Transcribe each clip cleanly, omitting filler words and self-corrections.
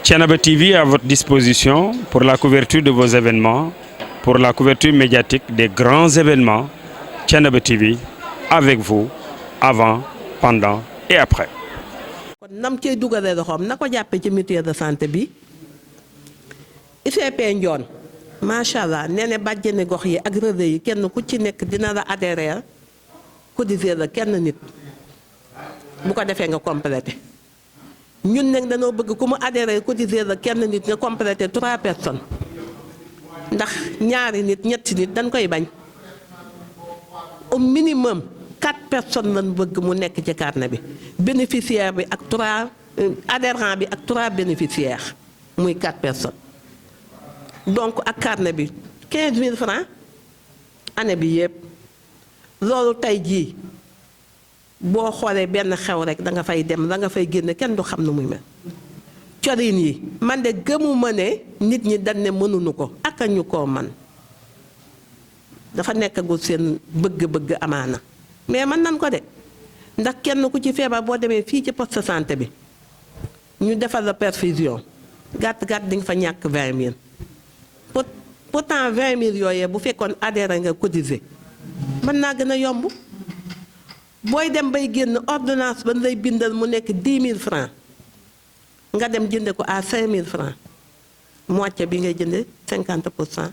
Thiénaba TV à votre disposition pour la couverture de vos événements, pour la couverture médiatique des grands événements. Thiénaba TV avec vous avant, pendant et après. kon nam cey dugalee loxoom na ko jàppe ci mutuelle de santé bi ICP Ndione macha allah nee na bàjjeni gox yi ak relais yi kenn ku ci nekk dina la adhérer cotiser la kenn nit bu ko defee nga complété ñun nag dañoo bëgg ku mu adhérer cotiser la kenn nit nga complété 3 personnes ndax ñaari nit ñetti nit dañ koy bañ au minimum 4 personnes lañ bëgg mu nekk ci carnet bi bénéficiaire bi ak 3 adhérent bi ak 3 bénéficiaires muy 4 personnes donc ak carnet bi 15 000 francs année bi yëpp loolu tey jii boo xoolee benn xew rek da nga fay dem da nga fay génne kenn du xam nu muy mel corin yi man de gëmuma ne nit ñi dañ ne mënuñu ko ak ñu koo man dafa nekkagul seen bëgg-bëgg amaana mais man nan ko de ndax kenn ku ci feebar boo demee fii ci poste de santé bi ñu defal la perfusion gàtt-gàtt di nga fa ñàkk 20 000 pourtant 20 000 yooyee bu fekkoon adhéré nga cotiser mën naa gën a yomb booy dem bay génn ordonnance ba lay bindal mu nekk 10 000 francs nga dem jënde ko à 5 000 francs moitié bi ngay jënde 50%.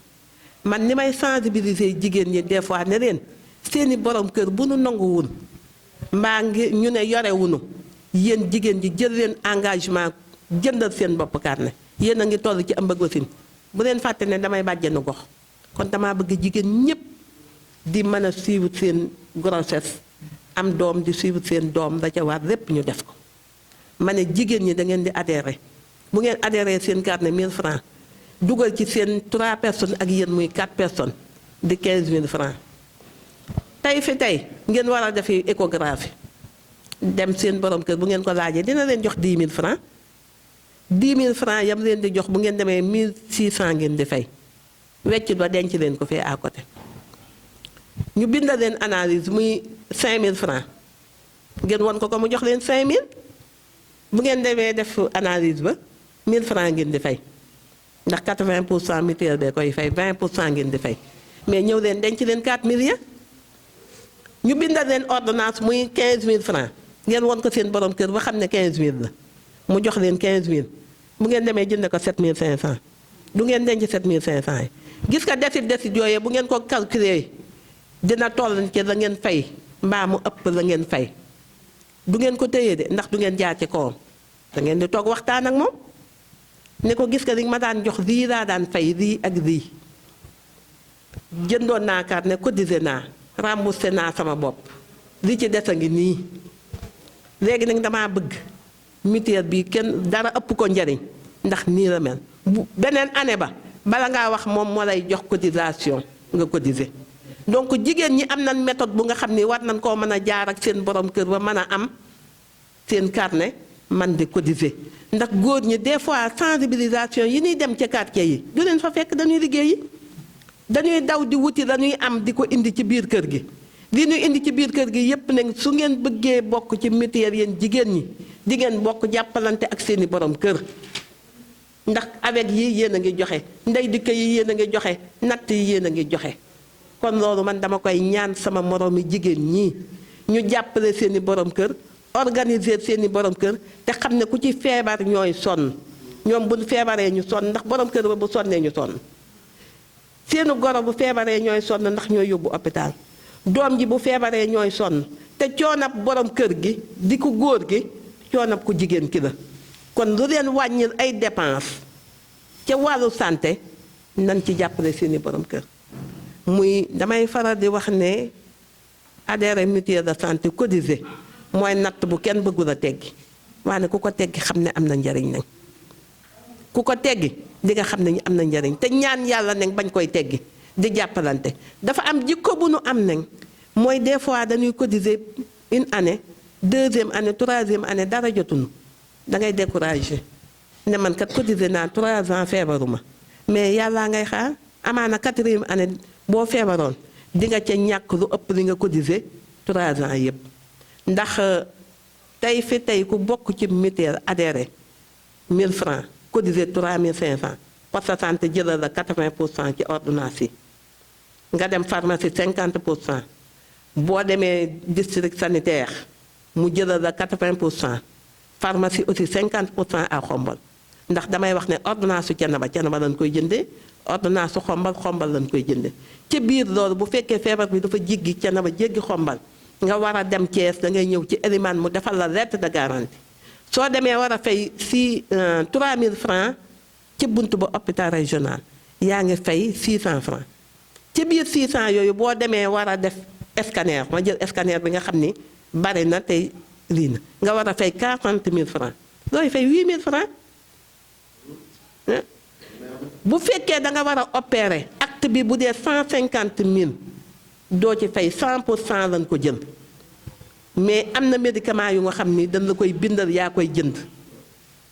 man ni may sensibiliser jigéen ñi des fois ne leen seeni borom kër bu nu nanguwul mbaa ngi ñu ne yorewunu yéen jigéen ji jël leen engagement jëndal seen bopp carnet yéen a ngi toll ci ëmb ak wasin bu leen fàtte ne damay bàjjenu gox kon damaa bëgg jigéen ñépp di mën a suivre seen grossesse am doom di suivre seen doom da ca war lépp ñu def ko ma ne jigéen ñi da ngeen di adhéré bu ngeen adhéré seen carnet 1000 francs dugal ci seen 3 personnes ak yéen muy 4 personnes di 15 000 francs tey fi tey ngeen war a defi échographie dem seen borom kër bu ngeen ko laajee dina leen jox 10 000 francs 10 000 francs yam leen di jox bu ngeen demee 1600 ngeen di fay wecc ba denc leen ko fee à côté ñu bindal leen analyse muy 5000 francs ngeen won ko mu jox leen 5000 bu ngeen demee def analyse ba 1000 francs ngeen di fay ndax 80% mutuelle bee koy fay 20% ngeen di fay mais ñëw leen denc leen 4000 ya ñu bindal leen ordonnance muy 15000 francs ngeen won ko seen borom kër ba xam ne 15000 la mu jox leen 15000 bu ngeen demee jënd ko 7500 du ngeen denc 7500 yi gis nga desit yooyee bu ngeen ko calculer dina toll ci la ngeen fay mbaa mu ëpp la ngeen fay du ngeen ko téye de ndax du ngeen jaar ci kawam da ngeen di toog waxtaan ak moom ne ko gis nga li ma daan jox lii laa daan fay lii ak lii jëndoon naa carnet cotisé naa remboursé naa sama bopp li ci des a ngi nii léegi nag damaa bëgg mutuelle bi kenn dara ëpp ko njariñ ndax nii la mel bu beneen année ba bala ngaa wax moom moo lay jox cotisation nga cotiser donc jigéen ñi am nañ méthode bu nga xam ni war nañ koo mën a jaar ak seen borom kër ba mën a am seen carnet man di cotiser ndax góor ñi des fois sensibilisation yi ñuy dem ca quartier yi du leen fa fekk dañuy liggéeyi dañuy daw di wuti dañuy am di ko indi ci biir kër gi li ñuy indi ci biir kër gi yépp nag su ngeen bëggee bokk ci mutuelle yéen jigéen ñi di ngeen bokk jàppalante ak seeni borom kër ndax avec yi yéen a ngi joxe ndey dikk yi yéen a ngi joxe natt yi yéen a ngi joxe kon loolu man dama koy ñaan sama moroomi jigéen ñi ñu jàppale seeni borom kër organiser seeni borom kër te xam ne ku ci feebar ñooy sonn ñoom bu feebaree ñu sonn ndax borom kër ba bu sonnee ñu sonn seenu goro bu feebaree ñooy sonn ndax ñooy yóbbu hôpital doom ji bu feebaree ñooy sonn te coonab borom kër gi di ko góor gi coonab ku jigéen ki la kon lu leen wàññil ay dépense ca wàllu santé nañ ci jàppale seeni borom kër muy damay faral di wax ne adhéré mutuelle de santé cotisé mooy natt bu kenn bëggul a teggi waaye ku ko teggi xam ne am na njariñ nag ku ko teggi di nga xam ne ñu am na njariñ te ñaan yàlla nag bañ koy teggi di jàppalante dafa am jikko bu nu am nag mooy des fois dañuy cotiser une année deuxième année troisième année dara jotuñu da ngay découragé ne man kat cotiser naa 3 ans feebaruma mais yàllaa ngay xaar amaana 4e année boo feebaroon di nga ca ñàkk lu ëpp li nga cotiser 3 ans yëpp ndax tey fi tey ku bokk ci mutuelle adhéré 1000 francs cotiser 3500 poste de santé jëlal la 80% ci ordonnance yi nga dem pharmacie 50%. boo demee district sanitaire mu jëlal la 80%. pharmacie aussi 50% à Xombol ndax damay wax ne ordonnance su Thiénaba lañ koy jëndee ordonnance su Xombol lañ koy jëndee ci biir loolu bu fekkee feebar bi dafa jéggi Thiénaba jéggi Xombol nga war a dem Thiès da ngay ñëw ci Elimane mu defal la lettre de garantie soo demee war a fay 3000 francs ci buntu ba hôpital régional yaa ngi fay 600 francs ci biir 600 yooyu boo demee war a def scanner ma jël scanner bi nga xam ni bari na tey lii na nga war a fay 40 000 francs looy fay 8 000 francs bu fekkee da nga war a opérer acte bi bu dee 150 000 doo ci fay 100% lañ ko jël mais am na médicament yu nga xam ni dañ la koy bindal yaa koy jënd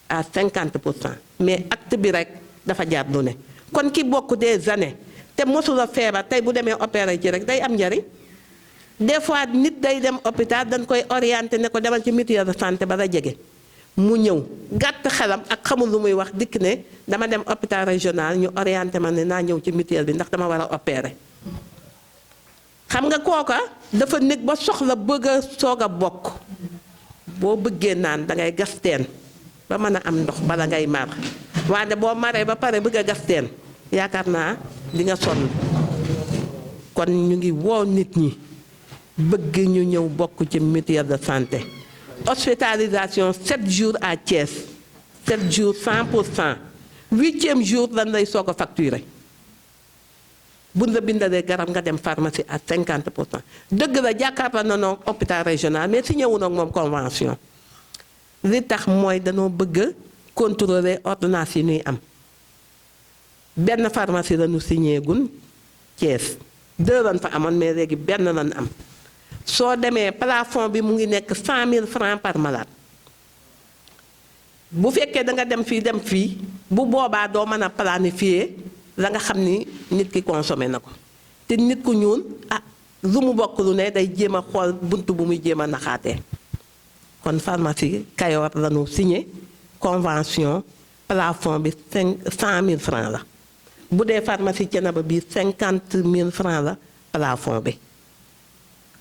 à 50%. mais acte bi rek dafa jaar lu ne kon ki bokk des années te mosula feebar tey bu demee opérer ci rek day am njariñ des fois nit day dem hôpital dañ koy orienté ne ko demal ci mutuelle de santé ba la jege mu ñëw gàtt xelam ak xamul lu muy wax dikk ne dama dem hôpital régional ñu orienté ma ne naa ñëw ci mutuelle bi ndax dama war a opérer. xam nga kooka dafa nekk ba soxla bëgg a soog a bokk boo bëggee naan dangay gas teen ba mën a am ndox bala ngay mar wante boo maree ba pare bëgg a gas teen yaakaar naa di nga sonn kon ñu ngi woo nit ñi bëgg ñu ñëw bokk ci mutuelle de santé. hospitalisation 7 jours à Thiès 7 jours 100%. 8e jour lan lay soog a facturer buñ la bindalee garab nga dem pharmacie à 50%. dëgg la jàkkaarloo na noonu hôpital régional mais signé wuñu ak moom convention li tax mooy danoo bëgg a contrôler ordonnance yi ñuy am benn pharmacie la ñu signé gun Thiès 2 lan fa amoon mais léegi benn lan am. soo demee plafond bi mu ngi nekk 100 000 francs par malade bu fekkee da nga dem fii bu boobaa doo mën a planifier la nga xam ni nit ki consommé na ko te nit ku ñuul lu mu bokk lu ne day jéem a xool buntu bu muy jéem a naxaatee kon pharmacie Kayoor la ñu signé convention plafond bi 100 000 francs la bu dee pharmacie Thiénaba bi 50 000 francs la plafond bi.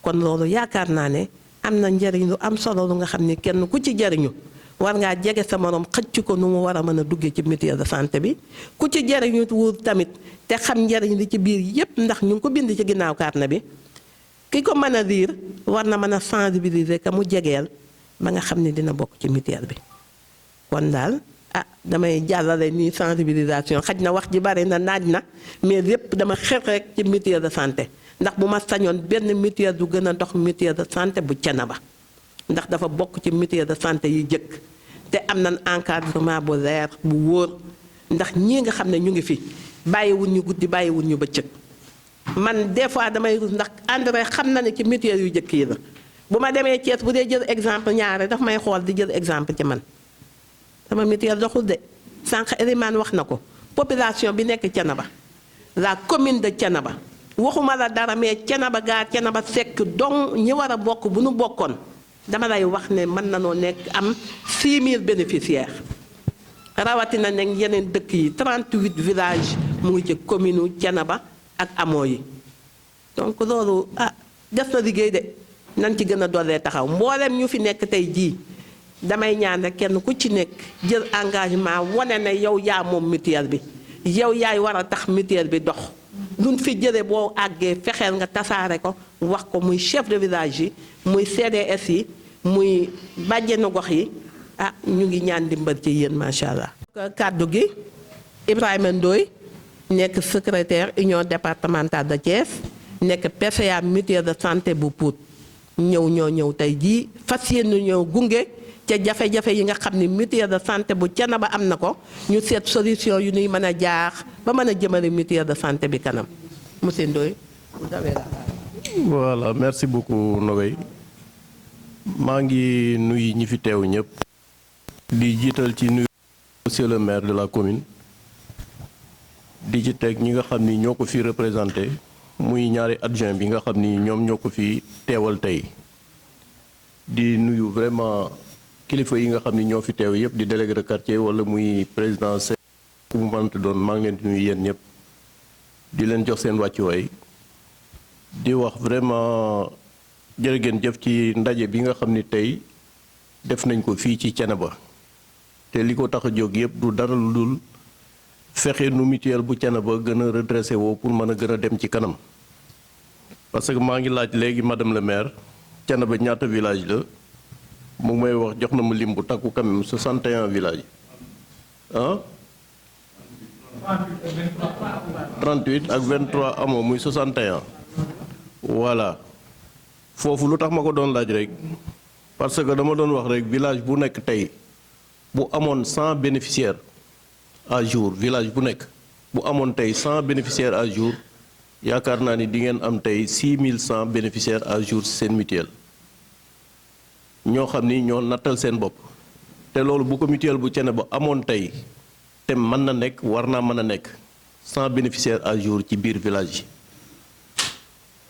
kon loolu yaakaar naa ne am na njariñ lu am solo lu nga xam ni kenn ku ci jariñu war ngaa jege sa morom xëcc ko nu mu war a mën a duggee ci mutuelle de santé bi ku ci jariñu wul tamit te xam njariñ li ci biir yépp ndax ñu ngi ko bind ci ginnaaw carnet bi ki ko mën a liir war na mën a sensibiliser ka mu jegeel ba nga xam ne dina bokk ci mutuelle bi kon daal damay jàllale nii sensibilisation xaj na wax ji bari na naaj na mais lépp dama xeex rek ci mutuelle de santé ndax bu ma sañoon benn mutuelle du gën a dox mutuelle de santé bu Thiénaba ndax dafa bokk ci mutuelle de santé yi jëkk te am nañ encadrement bu leer bu wóor ndax ñii nga xam ne ñu ngi fi bàyyiwul ñu guddi bàyyiwul ñu bëccëg man des fois damay rus ndax André xam na ne ci mutuelle yu jëkk yi la bu ma demee Thiès bu dee jël exemple ñaare daf may xool di jël exemple ci man sama mutuelle doxul de sànq Elimane wax na ko population bi nekk Thiénaba la commune de Thiénaba waxuma la dara mais Thiénaba gaa Thiénaba Seck donc ñi war a bokk bu nu bokkoon dama lay wax ne mën nanoo nekk am 6000 bénéficiaires rawatina nag yeneen dëkk yi 38 villages mu ngi ci commune Thiénaba ak amoo yi donc loolu def na liggéey de nañ ci gën a dollee taxaw mboolem ñu fi nekk tey jii damay ñaan rek kenn ku ci nekk jël engagement wane ne yow yaa moom mutuelle bi yow yaay war a tax mutuelle bi dox luñ fi jëlee boo àggee fexeel nga tasaare ko wax ko muy chef de village yi muy CDS yi muy bàjjenu gox yi ñu ngi ñaan dimbal ci yéen macha allah. kàddu gi Ibrahima Ndoye nekk secrétaire union départementale de Thiès nekk PCA mutuelle de santé bu Pout ñoo ñëw tey jii fas yéene ñëw gunge ca jafe-jafe yi nga xam ni mutuelle de santé bu Thiénaba am na ko ñu seet solution yu ñuy mën a jaar ba mën a jëmale mutuelle de santé bi kanam monsieur Ndoye vous avez la parole. Voilà, merci beaucoup Nogaye maa ngi nuyu ñi fi teew ñëpp di jiital ci nuyu monsieur le maire de la commune di ci teg ñi nga xam ni ñoo ko fi représenté muy ñaari adjoint bi nga xam ni ñoom ñoo ko fi teewal tey di nuyu vraiment kilifa yi nga xam ni ñoo fi teew yëpp di délégué de quartier wala muy président ku mu mënta doon maa ngi leen di nuyu yéen ñëpp di leen jox seen wàccuwaay di wax vraiment jërë ngeen jëf ci ndaje bi nga xam ni tey def nañ ko fii ci Thiénaba te li ko tax a jóg yëpp du dara lu dul fexe nu mutuelle bu Thiénaba gën a redressé woo pour mën a gën a dem ci kanam parce que maa ngi laaj léegi madame le maire Thiénaba ñaata village la mu may wax jox na ma lim bu takku quand même 61 villages ah 38 ak 23 amoo muy 61 voilà foofu lu tax ma ko doon laaj rek parce que dama doon wax rek village bu nekk tey bu amoon 100 bénéficiaires à jour village bu nekk bu amoon tey 100 bénéficiaires à jour yaakaar naa ni di ngeen am tey 6100 bénéficiaires à jour seen mutuelle ñoo xam ni ñoo nattal seen bopp te loolu bu ko mutuelle bu Thiénaba amoon tey te mën na nekk war naa mën a nekk 100 bénéficiaires à jour ci biir village yi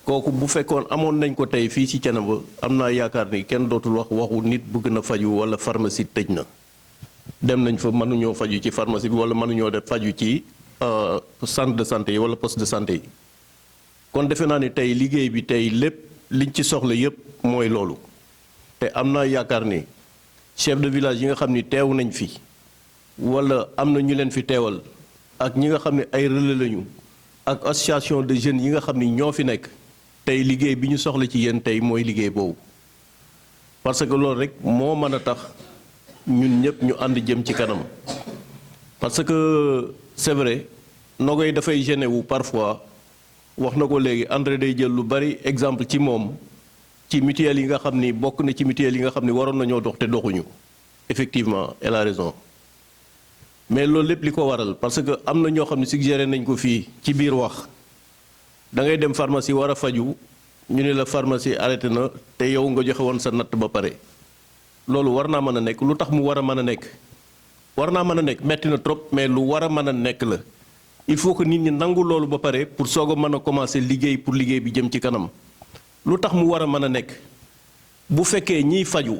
kooku bu fekkoon amoon nañ ko tey fii ci Thiénaba am naa yaakaar ni kenn dootul wax waxu nit bëgg na faju wala pharmacie tëj na dem nañ fa mënuñoo faju ci pharmacie bi wala mënuñoo def faju ci centre de santé yi wala poste de santé yi kon defe naa ni tey liggéey bi tey lépp liñ ci soxla yépp mooy loolu te am naa yaakaar ni chef de village yi nga xam ni teew nañ fi wala am na ñu leen fi teewal ak ñi nga xam ne ay relais lañu ak association de jeunes yi nga xam ni ñoo fi nekk tey liggéey bi ñu soxla ci yéen tey mooy liggéey boobu parce que loolu rek moo mën a tax ñun ñëpp ñu ànd jëm ci kanam parce que c'est vrai Nogaye dafay gêné wu parfois wax na ko léegi André day jël lu bari exemple ci moom ci mutuelle yi nga xam ni bokk na ci mutuelle yi nga xam ni waroon nañoo dox te doxuñu effectivement elle a raison mais loolu lépp li ko waral parce que am na ñoo xam ne suggéré nañ ko fii ci biir wax da ngay dem pharmacie war a faju ñu ne la pharmacie arrêté na te yow nga joxe woon sa natt ba pare loolu war naa mën a nekk lu tax mu war a mën a nekk war naa mën a nekk metti na trop mais lu war a mën a nekk la il faut que nit ñi nangu loolu ba pare pour soog a mën a commencer liggéey pour liggéey bi jëm ci kanam lu tax mu war a mën a nekk bu fekkee ñiy faju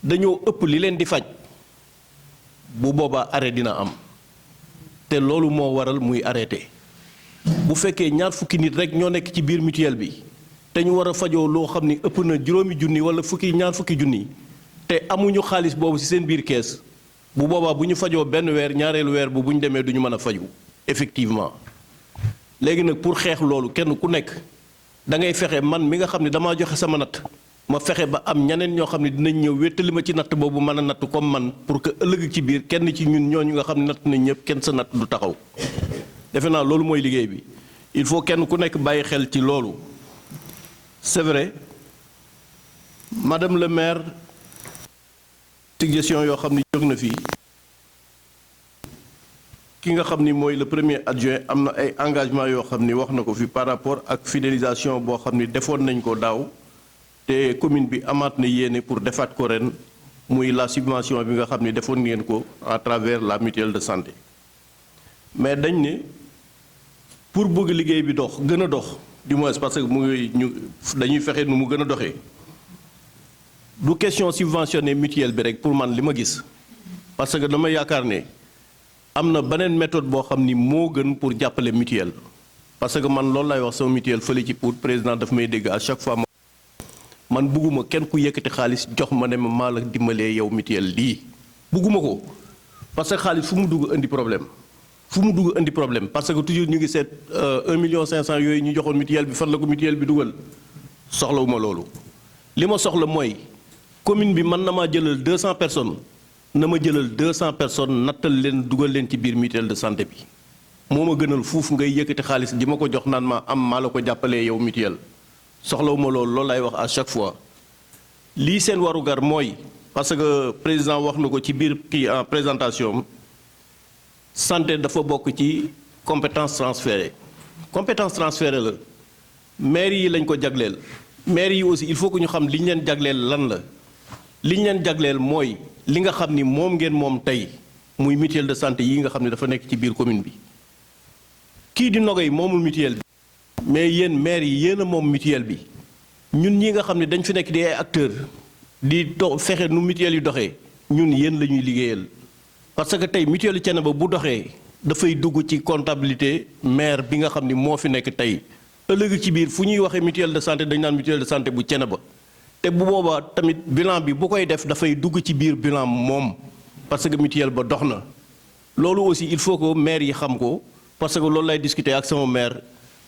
dañoo ëpp li leen di faj bu boobaa arrêt dina am te loolu moo waral muy arrêté bu fekkee ñaar fukki nit rek ñoo nekk ci biir mutuelle bi te ñu war a fajoo loo xam ni ëpp na juróomi junni wala ñaar fukki junni te amuñu xaalis boobu ci seen biir kees bu boobaa bu ñu fajoo benn weer ñaareelu weer bu ñu demee du ñu mën a faju effectivement léegi nag pour xeex loolu kenn ku nekk da ngay fexe man mi nga xam ne damaa joxe sama natt ma fexe ba am ñeneen ñoo xam ne dinañ ñëw wéttali ma ci natt boobu mën a natt comme man pour que ëllëg ci biir kenn ci ñun ñooñu nga xam ne natt nañ ñëpp kenn sa natt du taxaw defe naa loolu mooy liggéey bi il faut kenn ku nekk bàyyi xel ci loolu c'est vrai madame le maire suggestion yoo xam ne jóg na fii ki nga xam ni mooy le premier adjoint am na ay engagement yoo xam ni wax na ko fi par rapport ak fidélisation boo xam ni defoon nañ ko daaw te commune bi amaat na yéene pour defaat ko ren muy la subvention bi nga xam ni defoon ngeen ko à travers la mutuelle de santé mais dañ ne pour bëgg liggéey bi dox gën a dox du moins parce que mu ngi ñu dañuy fexe nu mu gën a doxee du question subventionné mutuelle bi rek pour man li ma gis parce que dama yaakaar ne am na beneen méthode boo xam ni moo gën pour jàppale mutuelle parce que man loolu lay wax sama mutuelle fële ci Pout président daf may dégg à chaque fois man bugguma kenn ku yëkkati xaalis jox ma ne ma maa la dimbalee yow mutuelle lii bugguma ko parce que xaalis fu mu dugg indi problème parce que toujours ñu ngi seet 1,5 million yooyu ñu joxoon mutuelle bi fan la ko mutuelle bi dugal soxlawuma loolu li ma soxla mooy commune bi mën na maa jëlal 200 personnes na ma jëlal 200 personnes nattal leen dugal leen ci biir mutuelle de santé bi moo ma gënal fuuf ngay yëkkati xaalis di ma ko jox naan ma am maa la ko jàppalee yow mutuelle soxlawuma loolu lay wax à chaque fois lii seen warugar mooy parce que président wax na ko ci biir kii en présentation santé dafa bokk ci compétence transférée la maire yi lañ ko jagleel maire yi aussi il faut que ñu xam li ñu leen jagleel lan la li ñu leen jagleel mooy li nga xam ni moom ngeen moom tey muy mutuelle de santé yi nga xam ne dafa nekk ci biir commune bi kii di Nogaye moomul mutuelle bi mais yéen maire yi yéen a moom mutuelle bi ñun ñi nga xam ne dañ fi nekk di ay acteurs di fexe nu mutuelle yi doxee ñun yéen la ñuy liggéeyal parce que tey mutuelle yi Thiénaba bu doxee dafay dugg ci comptabilité maire bi nga xam ni moo fi nekk tey ëllëg ci biir fu ñuy waxee mutuelle de santé dañ naan mutuelle de santé bu Thiénaba te bu boobaa tamit bilan bi bu koy def dafay dugg ci biir bilan moom parce que mutuelle ba dox na loolu aussi il faut que maire yi xam ko parce que loolu lay discuter ak sama maire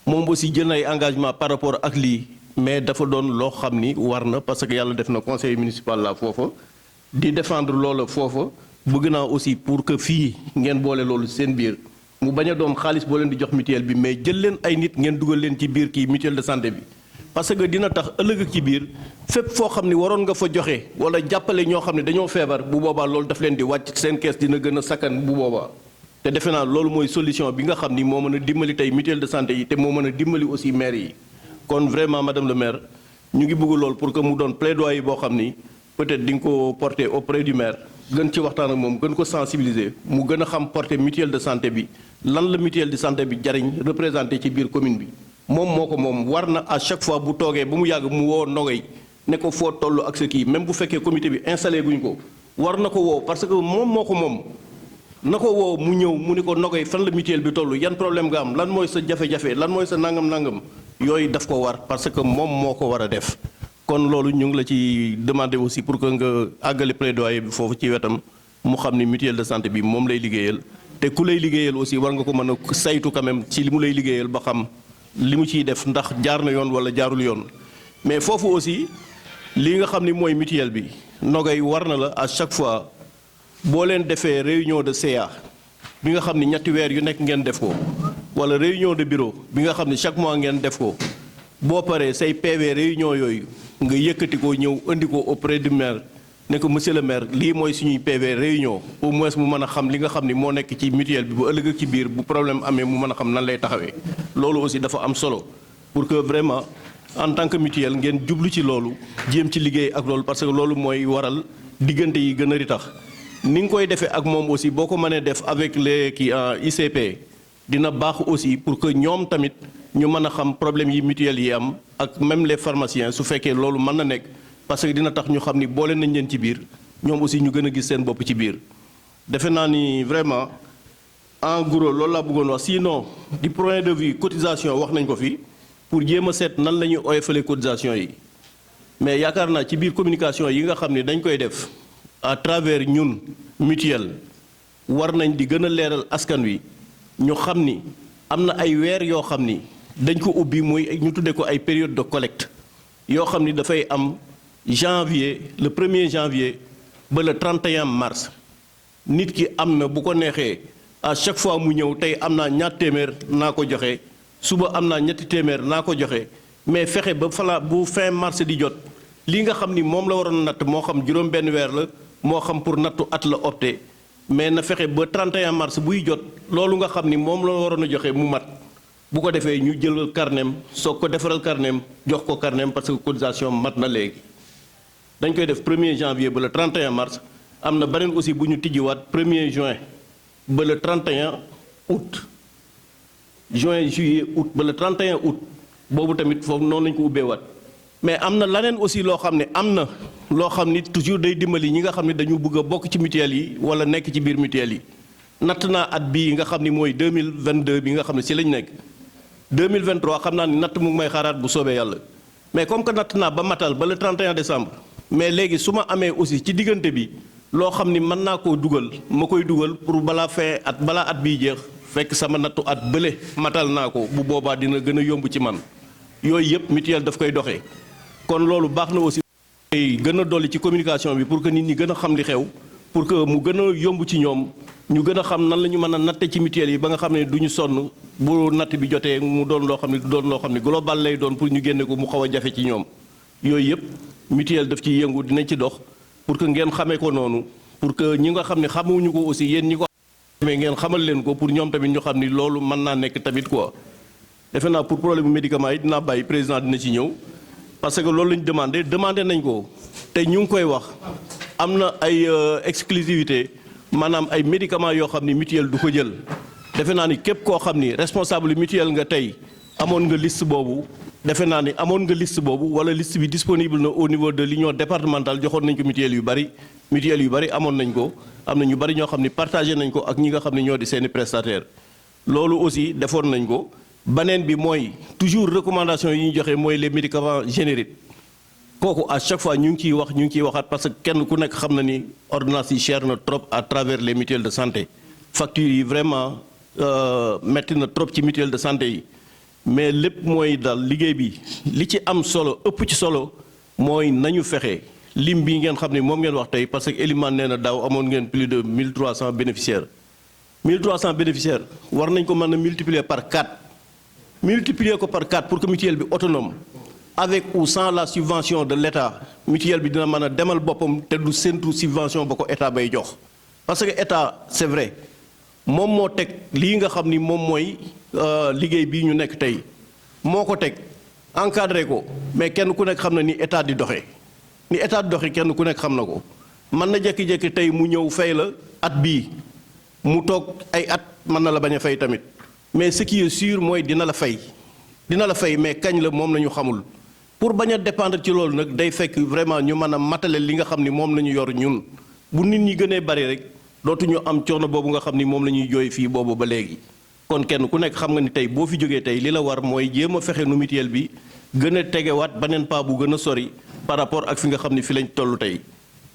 moom aussi jël na ay engagement par rapport ak lii mais dafa doon loo xam ni war na parce que yàlla def na conseil municipal la foofa di défendre loola foofa bëgg naa aussi pour que fii ngeen boole loolu seen biir mu bañ a doon xaalis boo leen di jox mutuelle bi mais jël leen ay nit ngeen dugal leen ci biir kii mutuelle de santé bi parce que dina tax ëllëg ci biir fépp foo xam ni waroon nga fa joxe wala jàppale ñoo xam ne dañoo feebar bu boobaa loolu daf leen di wàcc seen kees dina gën a sakkan bu boobaa te defe naa loolu mooy solution bi nga xam ni moo mën a dimbali tey mutuelle de santé yi te moo mën a dimbali aussi maire yi kon vraiment madame le maire ñu ngi bëgg loolu pour que mu doon plaidoyer boo xam ni peut-être di nga ko porter auprès du maire gën ci waxtaan ak moom gën ko sensibiliser mu gën a xam porter mutuelle de santé bi lan la mutuelle de santé bi jariñ représenté ci biir commune bi moom moo ko moom war na à chaque fois bu toogee ba mu yàgg mu woo Nogay ne ko foo toll ak sa kii même bu fekkee comité bi installé guñ ko war na ko woo parce que moom moo ko moom na ko woo mu ñëw mu ni ko Nogay fan la mutuelle bi toll yan problème nga am lan mooy sa jafe-jafe lan mooy sa nangam-nangam yooyu daf ko war parce que moom moo ko war a def kon loolu ñu ngi la ci demander aussi pour que nga àggale plaidoyer bi foofu ci wetam mu xam ni mutuelle de santé bi moom lay liggéeyal te ku lay liggéeyal aussi war nga ko mën a saytu quand même ci li mu lay liggéeyal ba xam li mu ciy def ndax jaar na yoon wala jaarul yoon mais foofu aussi li nga xam ni mooy mutuelle bi Nogay war na la à chaque fois boo leen defee réunion de CA bi nga xam ni ñetti weer yu nekk ngeen def ko wala réunion de bureau bi nga xam ni chaque mois ngeen def ko boo paree say PV réunion yooyu nga yëkkati ko ñëw indi ko auprès du maire ne ko monsieur le maire lii mooy suñuy PV réunion au moins mu mën a xam li nga xam ni moo nekk ci mutuelle bi bu ëllëg ci biir bu problème amee mu mën a xam nan lay taxawee loolu aussi dafa am solo pour que vraiment en tant que mutuelle ngeen jublu ci loolu jéem ci liggéey ak loolu parce que loolu mooy waral diggante yi gën a ritax ni nga koy defee ak moom aussi boo ko mënee def avec les kii ICP dina baax aussi pour que ñoom tamit ñu mën a xam problème yi mutuelle yi am ak même les pharmaciens su fekkee loolu mën na nekk parce que dina tax ñu xam ni boole nañ leen ci biir ñoom aussi ñu gën a gis seen bopp ci biir defe naa ni vraiment en gros loolu laa bëggoon wax sinon du point de vue cotisation wax nañ ko fi pour jéem a seet nan la ñuy oyofale cotisation yi mais yaakaar naa ci biir communication yi nga xam ne dañ koy def à travers ñun mutuelle war nañ di gën a leeral askan wi ñu xam ni am na ay weer yoo xam ni dañ ko ubbi muy ñu tuddee ko ay période de collecte yoo xam ni dafay am janvier le 1er janvier ba le 31 mars nit ki am na bu ko neexee à chaque fois mu ñëw tey am naa ñaar téeméer naa ko joxe suba am naa ñetti téeméer naa ko joxe mais fexe ba bu fin mars di jot li nga xam ni moom la waroon natt moo xam juróom benn weer la moo xam pour nattu at la opté mais na fexe ba 31 mars buy jot loolu nga xam ni moom la waroon a joxe mu mat bu ko defee ñu jël carnem soog ko defaral carnem jox ko carnem parce que cotisation mat na léegi dañ koy def 1er janvier ba le 31 mars am na beneen aussi bu ñu tijjiwaat 1er juin ba le 31 août juin juillet août ba le 31 août boobu tamit foofu noonu lañu ko ubbeewaat mais am na leneen aussi loo xam ne am na loo xam ni toujours day dimbali ñi nga xam ne dañu bëgg a bokk ci mutuelle yi wala nekk ci biir mutuelle yi natt naa at bii nga xam ni mooy 2022 bi nga xam ne ci lañ nekk 2023 xam naa ni natt mu ngi may xaaraat bu soobee yàlla mais comme que natt naa ba matal ba le 31 décembre mais léegi su ma amee aussi ci diggante bi loo xam ni mën naa koo dugal ma koy dugal pour balaa at bii jeex fekk sama nattu at bële matal naa ko bu boobaa dina gën a yomb ci man yooyu yëpp mutuelle daf koy doxee kon loolu baax na aussi gën a dolli ci communication bi pour que nit ñi gën a xam li xew pour que mu gën a yomb ci ñoom ñu gën a xam nan la ñu mën a natte ci mutuelle yi ba nga xam ne du ñu sonn bu natt bi jotee mu doon loo xam ne du doon loo xam ne global lay doon pour ñu génne ko mu xaw a jafe ci ñoom yooyu yëpp mutuelle daf ci yëngu dinañ ci dox pour que ngeen xamee ko noonu pour que ñi nga xam ne xamuñu ko aussi yéen ñi ko xamee ngeen xamal leen ko pour ñoom tamit ñu xam ni loolu mën naa nekk tamit quoi defe naa pour problème bu médicament yi dinaa bàyyi président dina ci ñëw parce que loolu lañ demandé nañ ko te ñu ngi koy wax am na ay exclusivité maanaam ay médicaments yoo xam ni mutuelle du ko jël defe naa ni képp koo xam ni responsable mutuelle nga tey amoon nga liste boobu defe naa ni amoon nga liste boobu wala liste bi disponible na au niveau de l'union départementale joxoon nañ ko mutuelle yu bari amoon nañ ko am na ñu bari ñoo xam ni partagé nañ ko ak ñi nga xam ne ñoo di seeni prestataire loolu aussi defoon nañ ko. Baneen bi mooy toujours recommandation yi ñu joxe mooy les médicaments génériques kooku à chaque fois ñu ngi ciy waxaat parce que kenn ku nekk xam na ni ordonnance yi cher na trop à travers les mutuelles de santé factures yi vraiment metti na trop ci mutuelle de santé yi mais lépp mooy daal liggéey bi li ci am solo ëpp ci solo mooy nañu fexe lim bi ngeen xam ne moom ngeen wax tey parce que Elimane nee na daaw amoon ngeen plus de 1300 bénéficiaires 1300 bénéficiaires war nañ ko mën a multiplier par 4. Multiplier ko par 4 pour que mutuelle bi autonome avec ou sans la subvention de l'État mutuelle bi dina mën a demal boppam te du séntu subvention ba ko état bay jox parce que état c'est vrai moom moo teg lii nga xam ni moom mooy liggéey bii ñu nekk tey moo ko teg encadré ko mais kenn ku nekk xam na ni état di doxee ni état di doxee kenn ku nekk xam na ko mën na jékki-jékki tey mu ñëw fay la at bii mu toog ay at mën na la bañ a fay tamit. Mais ce qui est sûr mooy dina la fay mais kañ la moom nañu xamul pour bañ a dépendre ci loolu nag day fekk vraiment ñu mën a matale li nga xam ni moom la ñu yor ñun bu nit ñi gënee bari rek dootuñu am coono boobu nga xam ni moom la ñuy jooy fii boobu ba léegi. kon kenn ku nekk xam nga ni tey boo fi jógee tey li la war mooy jéem a fexe nu mutuelle bi gën a tegewaat beneen pas bu gën a sori par rapport ak fi nga xam ni fi lañ toll tey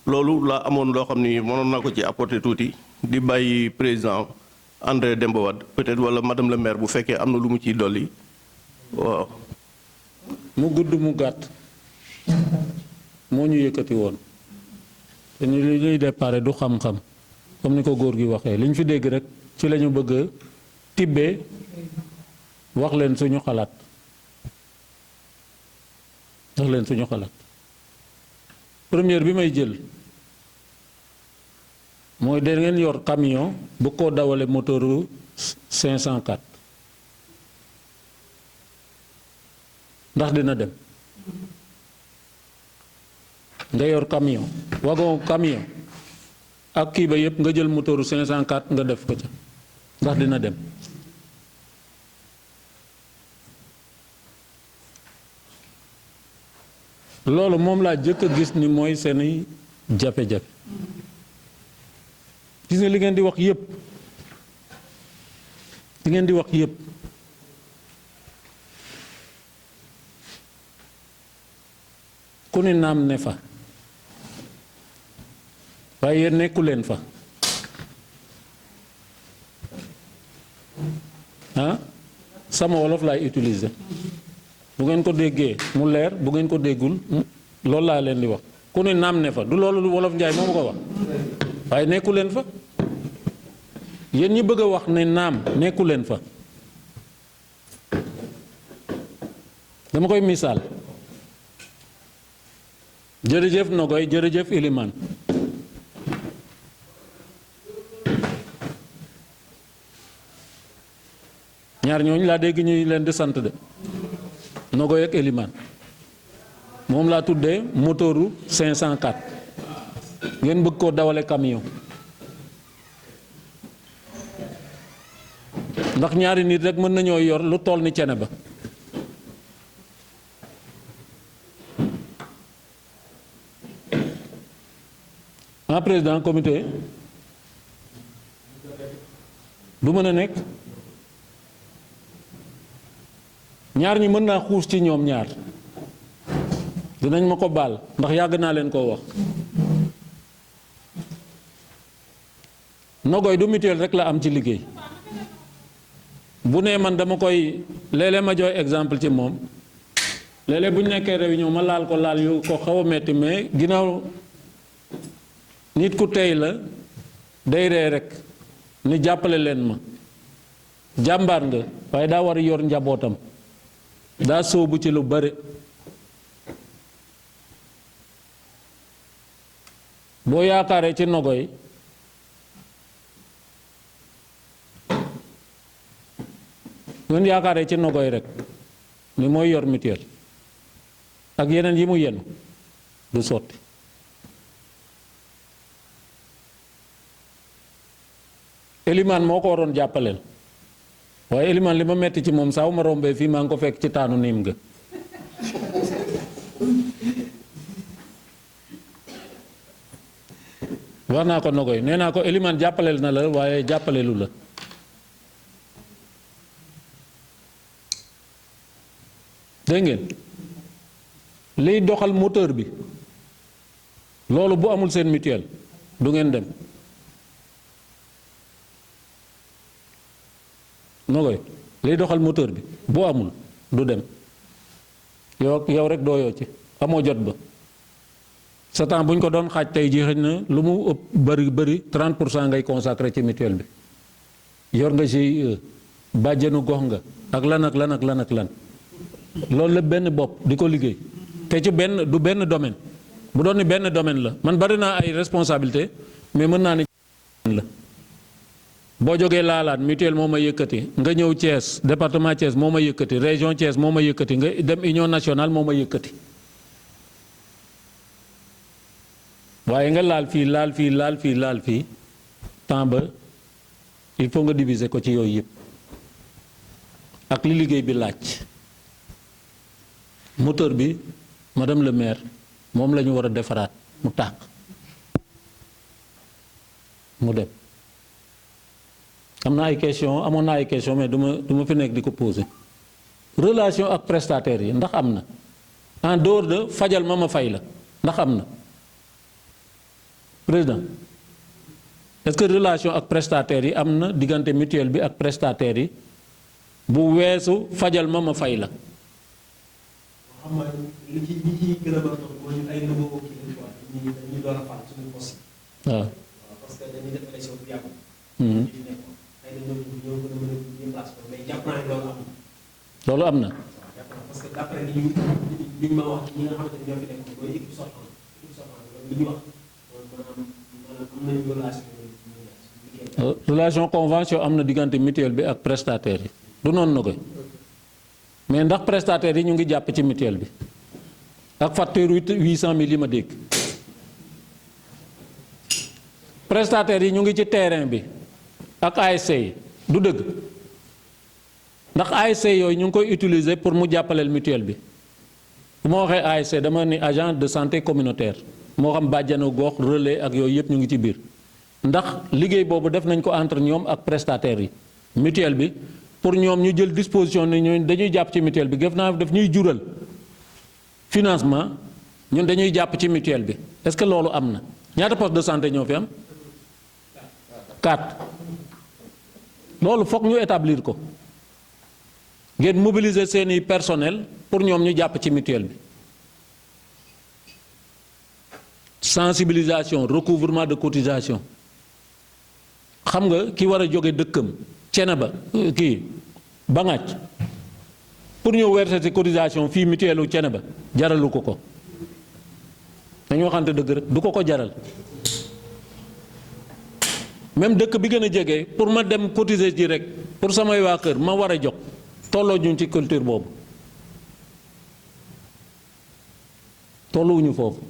loolu laa amoon loo xam ni mënoon naa ko ci apporter tuuti di bàyyi président. André Demba Wade peut-être wala madame le maire bu fekkee am na lu mu ciy dolli waaw. mu gudd mu gàtt moo ñu yëkkati woon te ñu li ñuy déparé du xam-xam comme ni ko góor gi waxee li ñu fi dégg rek ci la ñu bëgg a tibbee wax leen suñu xalaat première bi may jël. mooy da ngeen yor camion bu ko dawale moteuru 504 ndax dina dem nga yor camion wagon camion ak kii ba yépp nga jël moteuru 504 nga def ko ca ndax dina dem loolu moom laa jëkk a gis ni mooy seeni jafe-jafe gis nga li ngeen di wax yépp ku ni naam ne fa waaye yéen nekku leen fa sama wolof laay utiliser bu ngeen ko déggee mu leer bu ngeen ko déggul loolu laa leen di wax ku ni naam ne fa du loolu wolof njaay moo ma ko wax waaye nekku leen fa yéen ñi bëgg a wax ne naam nekku leen fa dama koy misaal jërëjëf Nogoy jërëjëf Elimane ñaar ñooñu laa dégg ñuy leen di sant de Nogoy ak Elimane moom laa tuddee moteuru 504 ngeen bëgg koo dawale camion ndax ñaari nit rek mën nañoo yor lu toll ni cene ba en président comité du mën a nekk ñaar ñi mën naa xuus ci ñoom ñaar dinañ ma ko baal ndax yàgg naa leen koo wax Nogoy du mutuelle rek la am ci liggéey bu nee man dama koy léeg-léeg ma jox exemple ci moom léeg-léeg bu ñu nekkee réunion ma laal ko laal yu ko xaw a metti mais ginnaaw nit ku tey la day ree rek ni jàppale leen ma jàmbaar nga waaye daa war a yor njabootam daa sóobu ci lu bare boo yaakaaree ci Nogoy ngeen yaakaaree ci Nogoy rek ni mooy yor mutuelle ak yeneen yi mu yenu du sotti Elimane moo ko waroon jàppaleel waaye Elimane li ma metti ci moom saa wu ma rombee fii maa ngi ko fekk ci taanu niim ga wax naa ko Nogoy nee naa ko Elimane jàppaleel na la waaye jàppaleelu la dégg ngeen liy doxal moteur bi loolu bu amul seen mutuelle du ngeen dem Nogoy liy doxal moteur bi bu amul du dem yow rek dooyoo ci amoo jot ba sa temps bu ñu ko doon xaaj tey jii xëy na lu mu ëpp bëri 30% ngay consacré ci mutuelle bi yor nga GIE bàjjenu gox nga ak lan loolu la benn bopp di ko liggéey te ci du benn domaine bu doon ni benn domaine la man bari naa ay responsabilité mais mën naa ne la boo jógee laalaat mutuelle moo ma yëkkati nga ñëw Thiès département Thiès moo ma yëkkati région Thiès moo ma yëkkati nga dem union nationale moo ma yëkkati waaye nga laal fii temps ba il faut nga diviser ko ci yooyu yëpp ak li liggéey bi laaj moteur bi madame le maire moom la ñu war a defaraat mu tàkk mu dem amoon na ay question mais du ma fi nekk di ko poser relation ak prestataires yi ndax am na en dehors de fajal ma fay la ndax am na président est-ce que relation ak prestataires yi am na diggante mutuelle bi ak prestataires yi bu weesu fajal ma fay la. xam nga li ci gën a bëri mooy ay nouveau kii lañu quoi ñu door a fal suñu poste yi. waaw parce que dañuy def élection bu yàgg. ñu fi nekkoon xëy na ñoo gën a mën a déplacer ko mais jàpp naa ne loolu am na. loolu am na. jàpp naa parce que d'après li ñu ma wax ñi nga xamante ne ñoo fi nekkoon mooy équipe sortante li ñu wax maanaam am nañu relation convention am na diggante mutuelle bi ak prestataire yi du noonu na koy mais ndax prestataires yi ñu ngi jàpp ci mutuelle bi ak facture 800 000 yi ma dégg prestataires yi ñu ngi ci terrain bi ak ASC yi du dëgg ndax ASC yooyu ñu ngi koy utiliser pour mu jàppaleel mutuelle bi bu ma waxee ASC dama ni agent de santé communautaire moo xam bàjjanu gox relais ak yooyu yëpp ñu ngi ci biir ndax liggéey boobu def nañ ko entre ñoom ak prestataires yi mutuelle bi pour ñoom ñu jël disposition ne ñooñu dañuy jàpp ci mutuelle bi def ñuy jural financement ñun dañuy jàpp ci mutuelle bi est-ce que loolu am na ñaata poste de santé ñoo fi am 4 loolu foog ñu établir ko ngeen mobiliser seeni personnel pour ñoom ñu jàpp ci mutuelle bi sensibilisation recouvrement de cotisation xam nga ki war a jóge dëkkam Ceneba kii Bangaaj pour ñëw verser ci cotisation fii mutuelle u Ceneba jaralu ko dañu waxante dëgg rek du ko jaral même dëkk bi gën a jege pour ma dem cotiser ji rek pour samay waa kër ma war a jox tolloo ñu ci culture boobu tolluwuñu foofu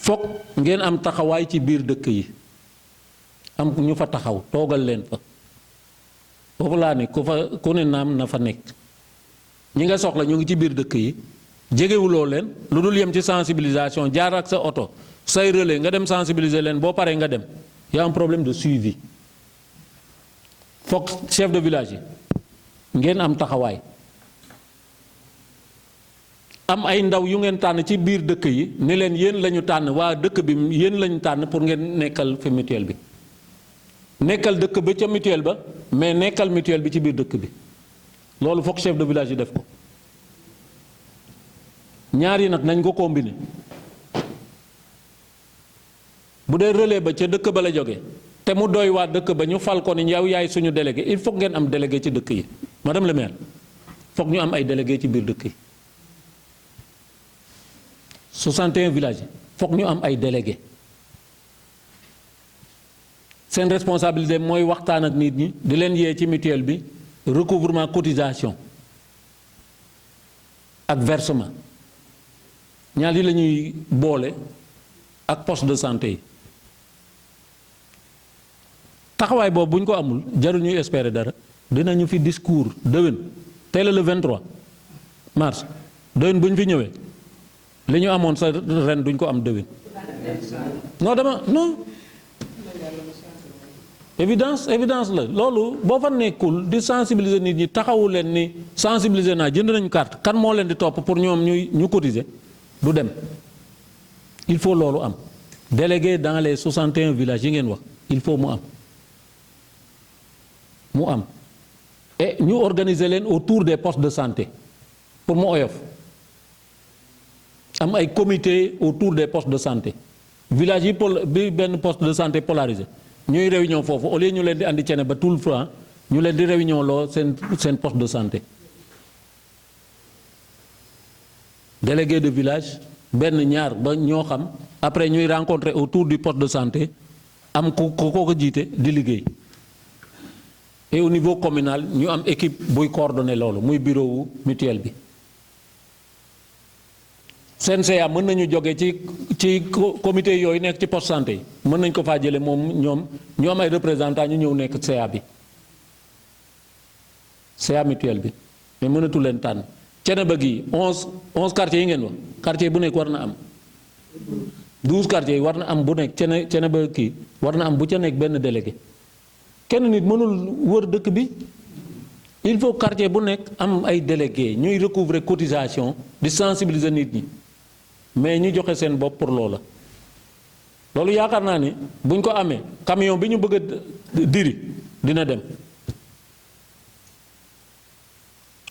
fokk ngeen am taxawaay ci biir dëkk yi am ñu fa taxaw toogal leen fa foofu laa ne ku ne naam na fa nekk ñi nga soxla ñu ngi ci biir dëkk yi jegewuloo leen lu dul yem ci sensibilisation jaar ak sa oto say relais nga dem sensibiliser leen boo paree nga dem y a un problème de suivi fokk chef de village yi ngeen am taxawaay am ay ndaw yu ngeen tànn ci biir dëkk yi ni leen yéen lañu tànn waa dëkk bi yéen lañu tànn pour ngeen nekkal fi mutuelle bi nekkal dëkk ba ca mutuelle ba mais nekkal mutuelle bi ci biir dëkk bi loolu fokk chef de village yi def ko ñaar yi nag nañ ko combiner bu dee relais ba ca dëkk ba la jóge te mu doy waa dëkk ba ñu fal ko ni yow yaay suñu délégué il faut ngeen am délégué ci dëkk yi madame le maire fokk ñu am ay délégué ci biir dëkk yi 61 villages yi fokk ñu am ay délégué seen responsabilité mooy waxtaan ak nit ñi di leen yee ci mutuelle bi recouvrement cotisation ak versement ñaar yi la ñuy boole ak poste de santé yi taxawaay boobu bu ñu ko amul jarul ñuy espérer dara dinañu fi discours déwén tey la le 23 mars déwén bu ñu fi ñëwee li ñu amoon sa ren duñ ko am déwén non évidence la loolu boo fa nekkul di sensibiliser nit ñi taxawu leen ni sensibiliser naa jënd nañu carte kan moo leen di topp pour ñoom ñu cotiser du dem. Il faut loolu am délégué dans les 61 villages yi ngeen wax il faut mu am et ñu organiser leen autour des postes de santé pour mu oyof am ay comité autour des postes de santé village yi bi benn poste de santé polarisé ñuy réunion foofu au lieu ñu leen di andi cene ba tout le temps ñu leen di réunion loo seen poste de santé délégué de village benn ñaar ba ñoo xam après ñuy rencontrer autour du poste de santé am ko jiite di liggéey et au niveau communal ñu am équipe buy coordonner loolu muy bureau wu mutuelle bi CNCA mën nañu jóge ci comité yooyu nekk ci poste santé yi mën nañ ko faa jële moom ñoom ñu am ay représentants ñu ñëw nekk CA bi CA mutuelle bi mais mënatu leen tànn Thiénaba gi 11 quartiers yi ngeen wax quartier bu nekk war na am 12 quartiers yi war na am bu nekk Thiénaba kii war na am bu ca nekk benn délégué kenn nit mënul wër dëkk bi il faut quartier bu nekk am ay délégué ñuy recouvrer cotisation di sensibiliser nit ñi mais ñu joxe seen bopp pour loolu yaakaar naa ni buñ ko amee camion bi ñu bëgg a diri dina dem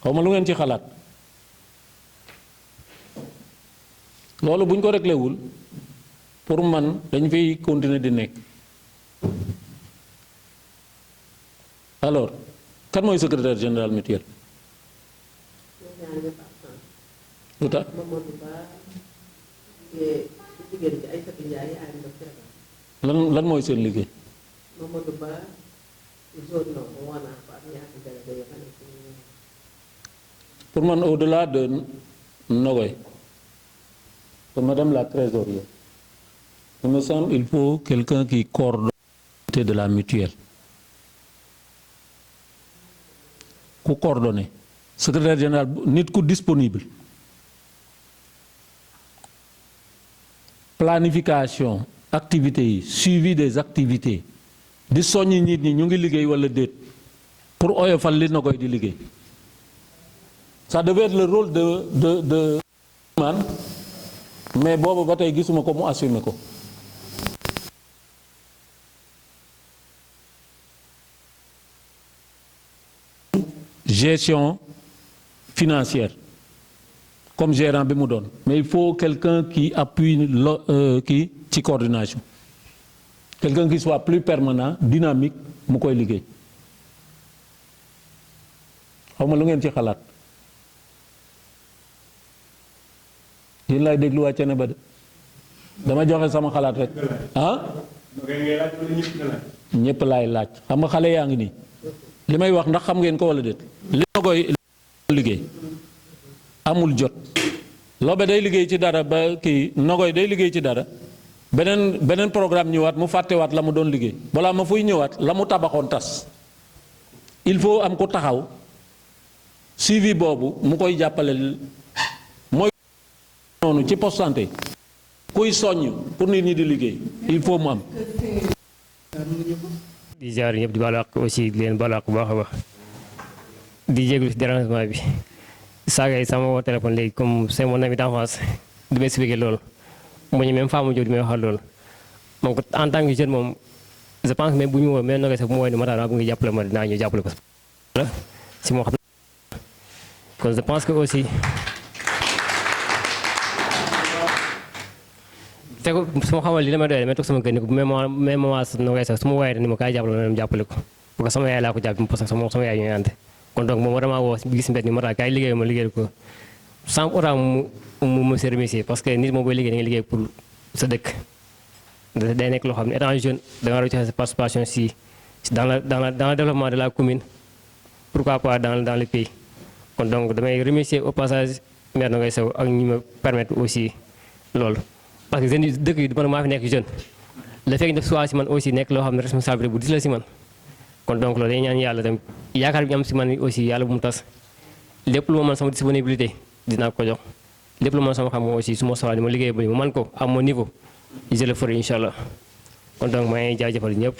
xaw ma lu ngeen ci xalaat loolu buñ ko réglé wul pour man dañ fiy continuer di nekk alors kan mooy secrétaire général mutuel lu tax lan mooy seen liggéey pour man au-delà de Nogoy pour madame la trésorière il me semble il faut quelqu'un qui coordonne de la mutuelle ku coordonné secrétaire général nit ku disponible planification activités yi suivi des activités di soññi nit ñi ñu ngi liggéey walla déet pour oyofal li na koy di liggéey ça devait être le rôle de man mais boobu ba tey gisuma ko mu assumer ko gestion financière comme gérant bi mu doon mais il faut quelqu'un qui appuie qui ci coordination quelqu'un qui soit plus permanent dynamique mu koy liggéey xaw ma lu ngeen ci xalaat yéen laay déglu waa Thiénaba de dama joxe sama xalaat rek ñëpp laay laaj xam nga xale yaa ngi nii li may wax ndax xam ngeen ko walla déet li ma koy liggéey amul jot Lobé day liggéey ci dara ba kii Nogoy day liggéey ci dara beneen programme ñëwaat mu fàttewaat la mu doon liggéey balaa ma fuy ñëwaat la mu tabaxoon tas il faut am ko taxaw suivi boobu mu koy jàppale mooy noonu ci poste santé kuy soññ pour nit ñi di liggéey il faut mu am. di jaar ñëpp di baalu àq aussi di leen baalu àq bu baax a baax di jégalu ci dérangement bi saaga yi sama woo téléphone léegi comme c'est mon ami d'enfance di ma expliquer loolu mu ñu même femme Diop di may waxal loolu donc en tant que jeune moom je pense que même bu ñu woo même nag sax bu mu woowee ni ma taal bu ngi jàppale ma dinaa ñëw jàppale ko si moo xam kon je pense que aussi fekk su ma xamal li dama doy damay toog sama kër ni ko même moment na ngay sax su ma woowee ni ma kaay jàppale ma dem jàppale ko parce que sama yaay laa ko jàpp parce que sama yaay ñooy ànd kon donc moom vraiment woo gis mbet ni ma taal kaay liggéey ma liggéey ko sans autant mu se remercier parce que nit moom booy liggéey da ngay liggéey pour sa dëkk day nekk loo xam ne étant jeune da nga war a joxe sa participation si dans le développement de la commune pourquoi pas dans le pays kon donc damay remercier au passage maire Nogaye Sow ak ñi ma permettre aussi loolu parce que jeunes yi dëkk yi man maa fi nekk jeune la fekk def soit si man aussi nekk loo xam ne responsabilité bu dis la si man kon donc loolu dañuy ñaan yàlla tam yaakaar bi ñu am si man aussi yàlla bu mu tas lépp lu ma mën sama disponibilité dinaa ko jox lépp lu ma mën sama xam aussi su ma soxlaa di ma liggéey ba ma mën ko à mon niveau je le ferai incha allah kon donc maa ngi jaajëfal ñëpp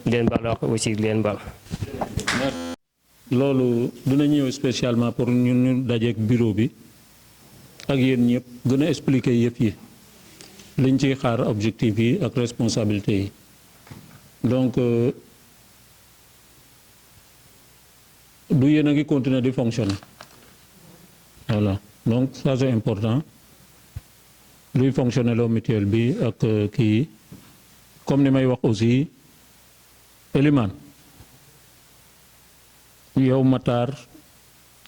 di leen baal wax aussi di leen baal. loolu dina ñëw spécialement pour ñun ñu dajeek bureau bi ak yéen ñëpp gën a expliquer yëpp yi liñ ciy xaar objectif yi ak responsabilité yi donc du yéen a ngi continuer di fonctionner voilà donc ça c'est important luy fonctionner loo mutuelle bi ak kii comme ni may wax aussi Elimane yow Matar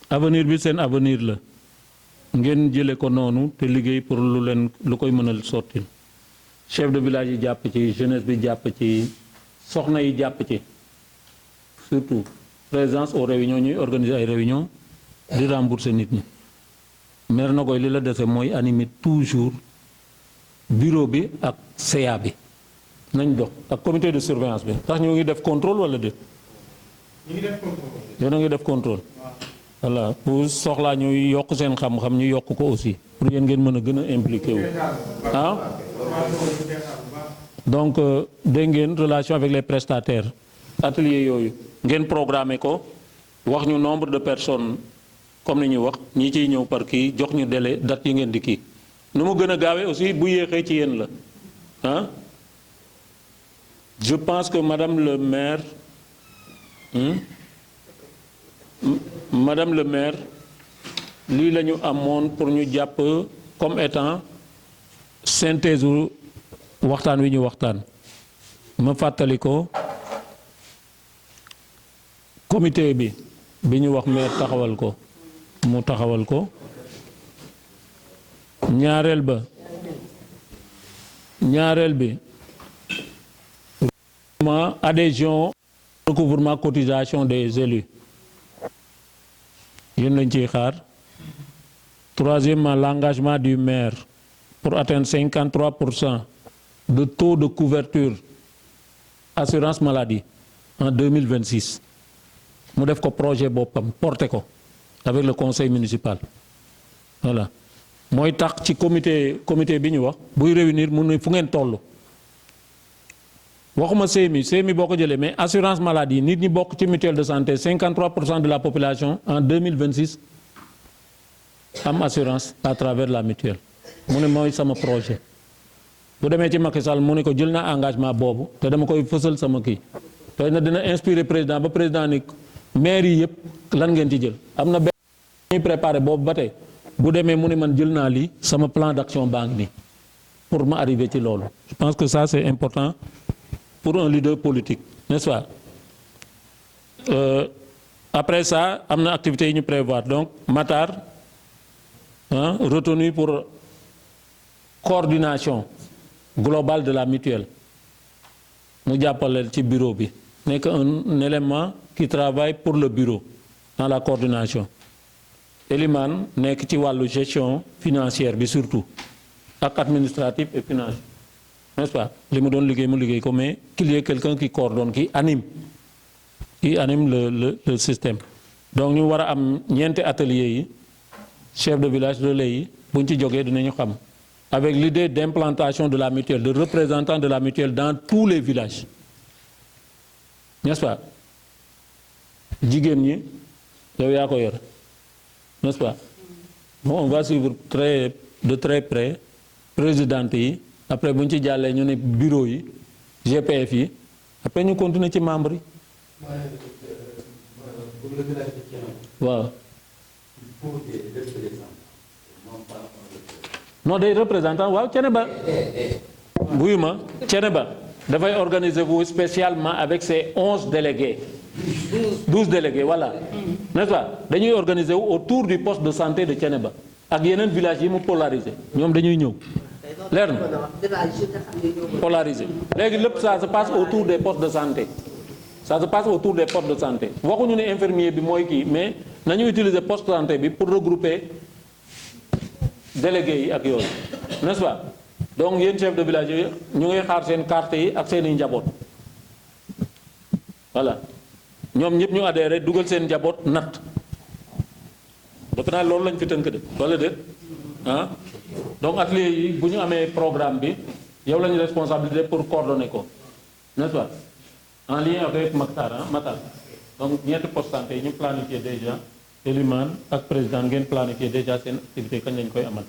avenir bi seen avenir la ngeen jële ko noonu te liggéey pour lu koy mënal sottil chef de village yi jàpp ci jeunesse bi jàpp ci soxna yi jàpp ci surtout présence aux réunions ñuy organiser ay réunions di rembourser nit ñi maire Nogoy li la dese mooy animer toujours bureau bi ak CA bi nañ dox ak comité de surveillance bi ndax ñu ngi def contrôle wala déet. ñu ngi def contrôle. yéen a ngi def contrôle. voilà pour soxlaa ñu yokk seen xam-xam ñu yokk ko aussi pour yéen ngeen mën a gën a impliqué wu ah. donc dégg ngeen relation avec les prestataires atelier yooyu ngeen programmé ko wax ñu nombre de personnes comme ni ñu wax ñi ciy ñëw par kii jox ñu délai date yi ngeen di kii nu mu gën a gaawee aussi bu yéexee ci yéen la ah. je pense que madame le maire madame le maire lii la ñu amoon pour ñu jàpp comme étant synthèse u waxtaan wi ñu waxtaan ma fàttali ko comité bi ñu wax maire taxawal ko mu taxawal ko ñaareel bi adhésion recouvrement cotisation des élus yéen lañ ciy xaar. Troisièmement, l'engagement du maire pour atteindre 53% de taux de couverture assurance maladie en 2026 mu def ko projet boppam porté ko avec le conseil municipal voilà mooy tax ci comité bi ñu wax buy réunir mu ne fu ngeen toll waxuma CMI boo ko jëlee mais assurance maladie nit ñi bokk ci mutuelle de santé 53% de la population en 2026 am assurance à travers la mutuelle mu ne mooy sama projet bu demee ci Macky Sall mu ne ko jël naa engagement boobu te dama koy fësal sama kii te na dina inspirer président ba président ni maire yi yëpp lan ngeen ci jël am na benn ñuy préparé boobu ba tey bu demee mu ne man jël naa lii sama plan d'action baa ngi nii pour ma arriver ci loolu je pense que ça c'est important pour un leader politique n'est-ce pas après ça am na activités yi ñu prévoir donc Matar retenu pour coordination globale de la mutuelle mu jàppale ci bureau bi nekk un élément qui travaille pour le bureau dans la coordination Elimane nekk ci wàllu gestion financière bi surtout ak administrative et financière n'est-ce pas li mu doon liggéey mu liggéey ko mais qu'il y ait quelqu'un qui coordonne qui anime le système donc ñu war a am ñeenti ateliers yi chef de village relais yi bu ñu ci jógee dinañu xam avec l'idée d'implantation de la mutuelle de représentants de la mutuelle dans tous les villages n'est-ce pas jigéen ñi yow yaa ko yor n'est-ce pas bon on va suivre de très près présidente yi après bu ñu ci jàllee ñu ne bureau yi GPF yi après ñu continuer ci membres yi waaw non des représentants waaw Thiénaba wuyu ma Thiénaba dafay organiser vous spécialement avec ses 11 délégués 12 délégués voilà n'est-ce pas dañuy organiser wu autour du poste de santé de Thiénaba ak yeneen village yi mu polarisé ñoom dañuy ñëw leer na polarisé léegi lépp ça se passe autour des postes de santé ça se passe autour des postes de santé waxuñu ne infirmier bi mooy kii mais nañu utiliser poste de santé bi pour regrouper délégués yi ak yooyu n'est-ce pas donc yéen chef de village yi ñu ngi xaar seen carte yi ak seen i njaboot voilà ñoom ñëpp ñu adhéré dugal seen njaboot natt defe naa loolu lañ fi tënk de wala déet ah donc atelier yi bu ñu amee programme bi yow lañu responsabilité pour coordonner ko n'est-ce pas en lien avec Matar donc ñeenti poste santé yi ñu planifié déjà Elimane ak président ngeen planifié déjà seen activité kañ lañ koy amal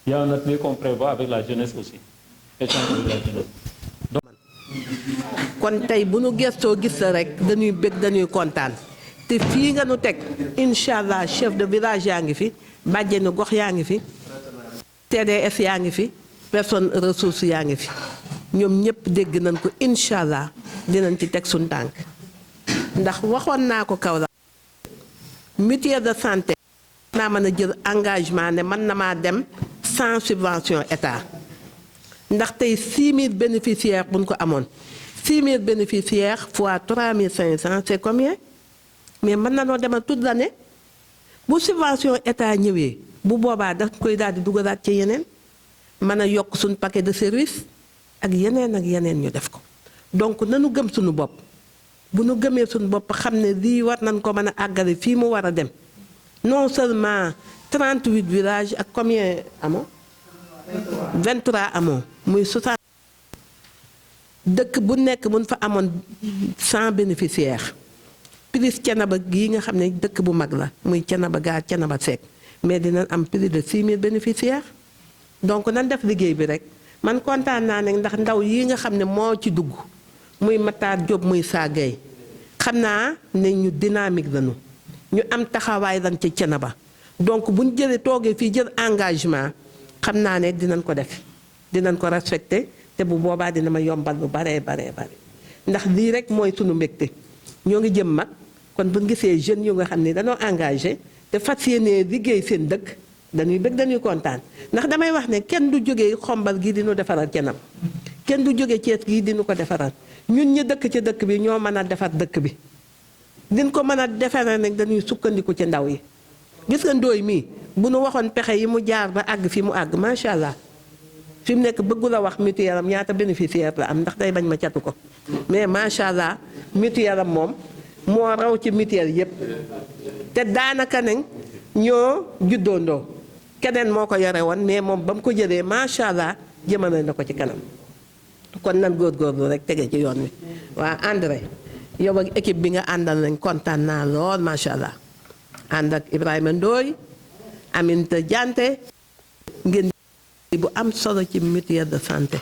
y a un atelier qu'on prévoit avec la jeunesse aussi échange avec la jeunesse. kon tey bu nu gëstoo gis la rek dañuy bëgg dañuy kontaan te fii nga nu teg incha allah chef de village yaa ngi fi bàjjenu gox yaa ngi fi TDS yaa ngi fi personne ressource yaa ngi fi ñoom ñëpp dégg nañ ko incha allah dinañ ci teg suñ tànk ndax waxoon naa ko kaw la mutuelle de santé naa mën a jël engagement ne mën na maa dem sans subvention état ndax tey 6000 bénéficiaires buñ ko amoon 6000 bénéficiaires fois 3500 c'est combien mais mën na noo demal toute l'année bu subvention état ñëwee bu boobaa daf koy daal di dugalaat ci yeneen mën a yokk suñ paquet de service ak yeneen ñu def ko donc nanu gëm suñu bopp bu nu gëmee suñu bopp xam ne lii war nañ ko mën a àggale fii mu war a dem non seulement 38 villages ak combien amoo 23 amoo muy 60 dëkk bu nekk mun fa amoon 100 bénéficiaires plus Thiénaba gii nga xam ne dëkk bu mag la muy Thiénaba Gare Thiénaba Seck mais dinañ am plus de 6000 bénéficiaires donc nan def liggéey bi rek man kontaan naa ne ndax ndaw yi nga xam ne moo ci dugg muy Matar Diop muy Sagay xam naa ne ñu dynamique lañu ñu am taxawaay lan ci Thiénaba donc bu ñu jëlee toogee fii jël engagement xam naa ne dinañ ko def dinañ ko respecté te bu boobaa dina ma yombal lu bare ndax lii rek mooy sunu mbégte ñoo ngi jëm mag kon bu ñu gisee jeunes yu nga xam ne dañoo engagé te fas yéenee liggéey seen dëkk dañuy bëgg dañuy kontaan ndax damay wax ne kenn du jógee xombal gi dinu defaral Thiénaba kenn du jóge Thiès gii dinu ko defaral ñun ñi dëkk ci dëkk bi ñoo mën a defar dëkk bi din ko mën a defaree nag dañuy sukkandiku ci ndaw yi gis nga ndooy mii bu nu waxoon pexe yi mu jaar ba àgg fi mu àgg macha allah fi mu nekk bëggu la wax mutuelle am ñaata bénéficiaire la am ndax day bañ ma catu ko mais macha allah mutuelle am moom moo raw ci mutuelle yépp te daanaka nañ ñoo juddoondoo keneen moo ko yore woon mais moom ba mu ko jëlee macha allah jëmale na ko ci kanam kon nan góorgóorlu rek tege ci yoon wi waa André yow ak équipe bi nga àndal nañ kontaan naa lool macha allah ànd ak Ibrahima Ndoye Aminata Diante ngeen bu am solo ci mutuelle de santé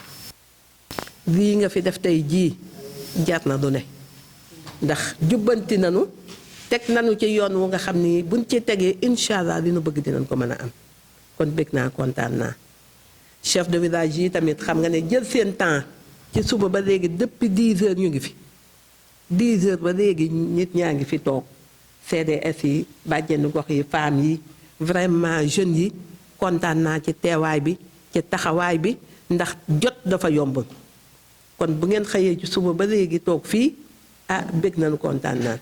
lii nga fi def tey jii jar na du ne ndax jubbanti nanu teg nanu ci yoon wu nga xam ni buñ ci tegee incha allah li nu bëgg dinañ ko mën a am kon bëgg naa kontaan naa chef de village yi tamit xam nga ne jël seen temps ci suba ba léegi depuis 10 heures ñu ngi fi 10 heures ba léegi nit ñaa ngi fi toog CDS yi bàjjenu gox yi femmes yi vraiment jeunes yi kontaan naa ci teewaay bi ci taxawaay bi ndax jot dafa yombul kon bu ngeen xëyee ci suba ba léegi toog fii bëgg nañu kontaan naa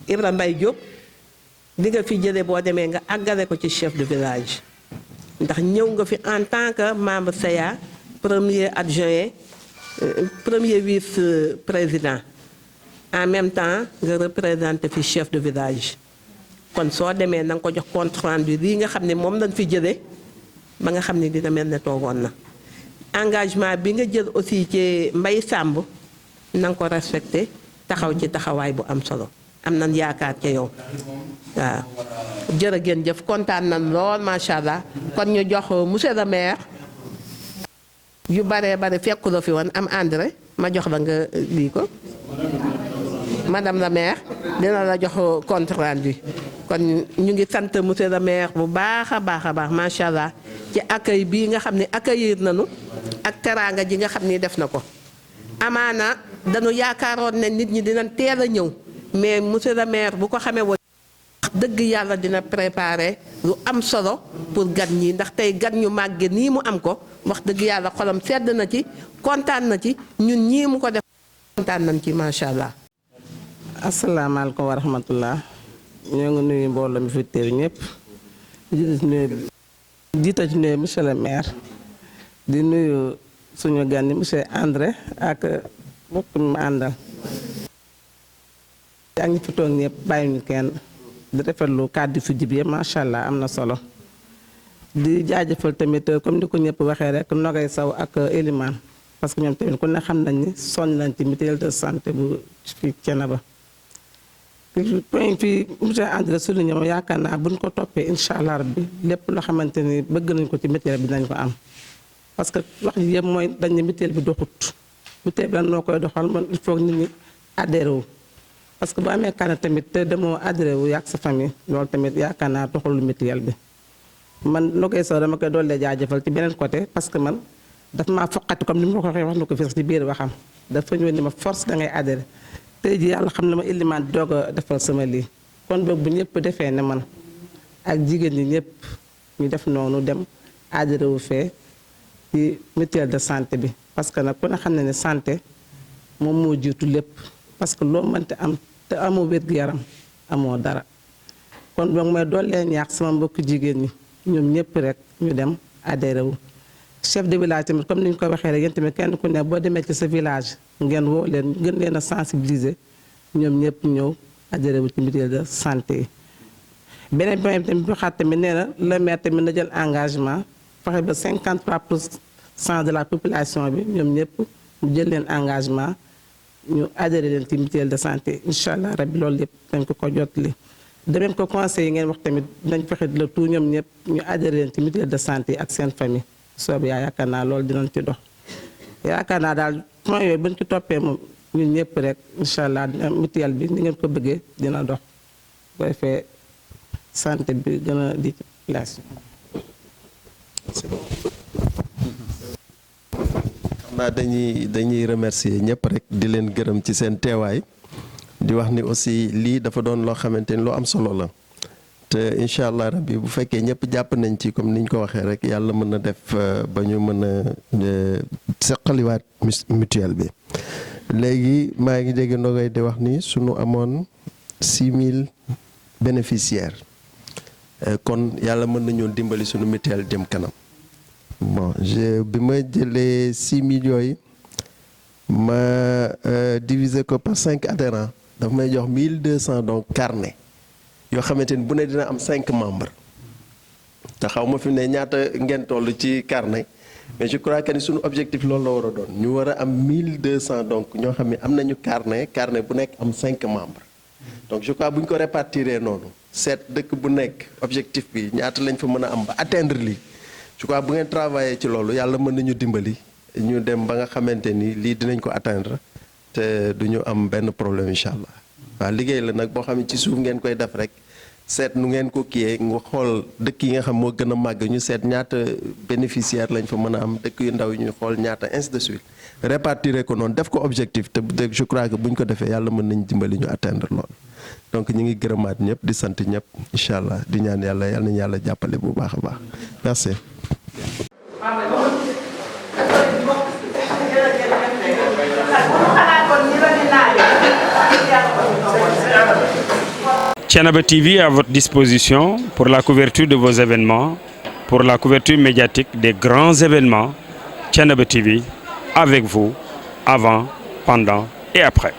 Ibrahima Mbaye Diop li nga fi jëlee boo demee nga àggale ko ci chef de village ndax ñëw nga fi en tant que membre CA premier adjoint premier vice président en même temps nga représenté fi chef de village kon soo demee na nga ko jox compte rendu lii nga xam ne moom lañ fi jëlee ba nga xam ne dina mel ne toogoon na engagement bi nga jël aussi ci Mbay Sàmb na nga ko respecté taxaw ci taxawaay bu am solo am nañ yaakaar ca yow waaw jërë ngeen jëf kontaan nañ lool macha allah kon ñu jox monsieur le maire yu bare fekku la fi woon am André ma jox la nga lii ko madame la maire dina la jox compte rendu kon ñu ngi sant monsieur le maire bu baax a baax macha allah ci accueil bii nga xam ne accueillir nañu ak teraanga ji nga xam ni def na ko amaana dañu yaakaaroon ne nit ñi dinañ teel a ñëw mais monsieur le maire bu ko xamee woon wax dëgg yàlla dina préparer lu am solo pour gan ñi ndax tey gan ñu màgge nii mu am ko wax dëgg yàlla xolam sedd na ci kontaan na ci ñun ñii mu ko def kontaan nañ ci macha allah. asalaamaaleykum wa rahmatullah ñoo ngi nuyu mbooloo mi fi teew ñëpp jiita ci nuyu monsieur le maire di nuyu suñu gan yi monsieur André ak mbokk mi ma àndal ak ñi fi toog ñëpp bàyyi ñu kenn di rafetlu kàddu fi jib yëpp macha allah am na solo di jaajëfal tamit comme ni ko ñëpp waxee rek Nogay Sow ak Elimane parce que ñoom tamit ku ne xam nañ ni sonn nañ ci mutuelle de santé bu fii Thiénaba point fii monsieur André souligné moom yaakaar naa buñ ko toppee incha allah rabbi lépp loo xamante ni bëgg nañ ko ci mutuelle bi dinañ ko am parce que wax ji yëpp mooy dañ ne mutuelle bi doxut mutuelle bi lan noo koy doxal man il faut nit ñi adhéré wu parce que bu amee carnet tamit te demoo adhéré wu yàgg sa famille loolu tamit yaakaar naa doxalul mutuelle bi man Nogay Sow dama koy doole jaajëfal ci beneen côté parce que man dafa maa foqati comme ni ma ko waxee wax na ko fii ci biir waxam dafa ñëw ni ma force da ngay adhéré tey ji yàlla xam ne ma Elimane doog a defal sama lii kon boog bu ñëpp defee ne man ak jigéen ñi ñëpp ñu def noonu dem adhéré wu fee ci mutuelle de santé bi parce que nag ku ne xam ne ne santé moom moo jiitu lépp parce que loo mënte am te amoo wér-gu-yaram amoo dara kon boog mooy dool leen ñaax sama mbokku jigéen ñi ñoom ñëpp rek ñu dem adhéré wu chef de village tamit comme ni ñu ko waxee rek yéen tamit kenn ku ne boo demee ci sa village ngeen woo leen gën leen a sensibiliser ñoom ñëpp ñëw adhéré wu ci mutuelle de santé yi beneen point bi tamit waxaat tamit nee na le maire tamit na jël engagement fexe ba 53% de la population bi ñoom ñëpp ñu jël leen engagement ñu adhéré leen ci mutuelle de santé incha allah rabbi loolu yëpp dañ ko jotali de même que conseil yi ngeen wax tamit dañ fexe le tout ñoom ñëpp ñu adhéré leen ci mutuelle de santé ak seen famille soob yaakaar naa loolu dinañ ci dox yaakaar naa daal point yooyu buñ ci toppee moom ñun ñëpp rek incha allah mutuelle bi ni ngeen ko bëggee dina dox bu defee santé bi gën a di place. C'est bon. xam naa dañuy remercier ñëpp rek di leen gërëm ci seen teewaay di wax ni aussi lii dafa doon loo xamante ni lu am solo la te incha allah rabbi bu fekkee ñëpp jàpp nañ ci comme ni ñu ko waxee rek yàlla mën na def ba ñu mën a seqaliwaat mutuelle bi. léegi maa ngi dégg Nogay di wax ni suñu amoon 6000 bénéficiaires kon yàlla mën nañoo dimbali suñu mutuelle jëm kanam. bon bi ma jëlee 6000 yooyu ma diviser ko par 5 adhérents dafa may jox 1200 donc carnet yoo xamante ni bu ne dina am 5 membres te xaw ma fi ne ñaata ngeen toll ci carnet mais je crois que ni suñu objectif loolu la war a doon ñu war a am 1200 donc ñoo xam ne am nañu carnet bu nekk am 5 membres donc je crois bu ñu ko répartiree noonu seet dëkk bu nekk objectif bi ñaata lañ fa mën a am ba atteindre lii. je crois bu ngeen travailler ci loolu yàlla mën nañu dimbali ñu dem ba nga xamante ni lii dinañ ko atteindre te du ñu am benn problème incha allah waaw liggéey la nag boo xam ne ci suuf ngeen koy def rek seet nu ngeen ko kiyee nga xool dëkk yi nga xam moo gën a màgg ñu seet ñaata bénéficiaire lañ fa mën a am dëkk yu ndaw yi ñu xool ñaata ainsi de suite répartir ko noonu def ko objectif te je crois que bu ñu ko defee yàlla mën nañu dimbali ñu atteindre loolu donc ñu ngi gërëmaat ñëpp di sant ñëpp incha allah di ñaan yàlla yal nañu yàlla jàppale bu baax a baax merci. Thiénaba TV est à votre disposition pour la couverture de vos événements, pour la couverture médiatique des grands événements. Thiénaba TV avec vous avant, pendant et après.